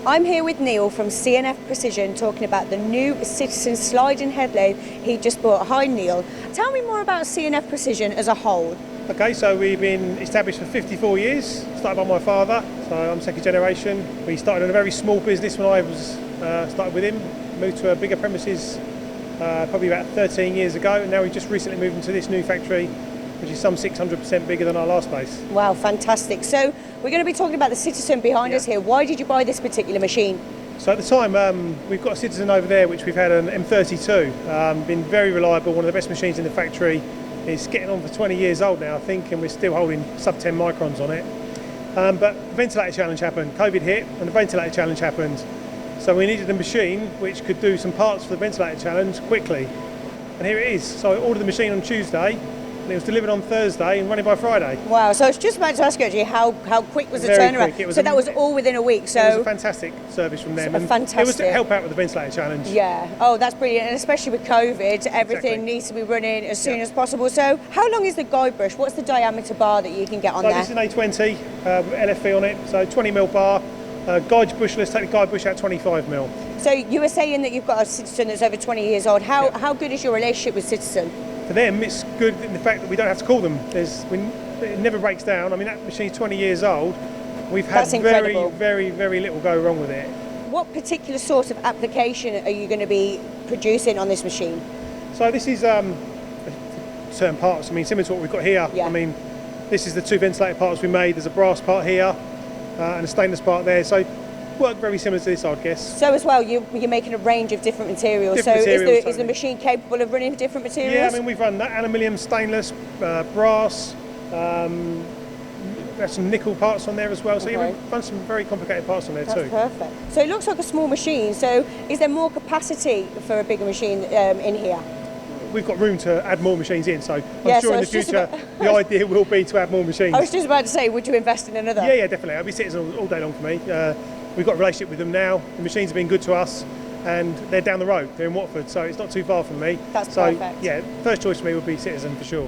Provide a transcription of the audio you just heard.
I'm here with Neil from CNF Precision talking about the new Citizen sliding head lathe he just bought. Hi Neil, tell me more about CNF Precision as a whole. Okay, so we've been established for 54 years, started by my father, so I'm second generation. We started in a very small business when I was started with him, moved to a bigger premises probably about 13 years ago, and now we've just recently moved into this new factory, which is some 600% bigger than our last place. Wow, fantastic. So we're going to be talking about the Citizen behind us here. Why did you buy this particular machine? So at the time, we've got a Citizen over there, which we've had an M32, been very reliable, one of the best machines in the factory. It's getting on for 20 years old now, I think, and we're still holding sub 10 microns on it. But the ventilator challenge happened, COVID hit, and the ventilator challenge happened. So we needed a machine which could do some parts for the ventilator challenge quickly. And here it is. So I ordered the machine on Tuesday, and it was delivered on Thursday and running by Friday. Wow, so I was just about to ask you actually how quick was the turnaround? Quick. So that was all within a week. So it was a fantastic service from them. Fantastic. It was to help out with the ventilator challenge. Yeah, oh that's brilliant, and especially with COVID, everything needs to be running as soon as possible. So how long is the guide bush? What's the diameter bar that you can get on there? This is an A20 LFV on it, so 20mm bar. Guide bush, let's take the guide bush out 25mm. So you were saying that you've got a Citizen that's over 20 years old. How good is your relationship with Citizen? For them, it's good in the fact that we don't have to call them. It never breaks down. I mean, that machine's 20 years old. We've had very little go wrong with it. What particular sort of application are you going to be producing on this machine? So this is certain parts. I mean, similar to what we've got here. Yeah. I mean, this is the two ventilator parts we made. There's a brass part here and a stainless part there. So work very similar to this, I guess. So as well, you're making a range of different materials. Is the machine capable of running different materials? Yeah, I mean, we've run that aluminium, stainless, brass. There's some nickel parts on there as well. So you've run some very complicated parts on there too. That's perfect. So it looks like a small machine. So is there more capacity for a bigger machine in here? We've got room to add more machines in, so I'm sure in the future the idea will be to add more machines. I was just about to say, would you invest in another? Yeah, definitely. I'll be Citizen all day long for me. We've got a relationship with them now. The machines have been good to us, and they're down the road. They're in Watford, so it's not too far from me. That's perfect. Yeah, first choice for me would be Citizen for sure.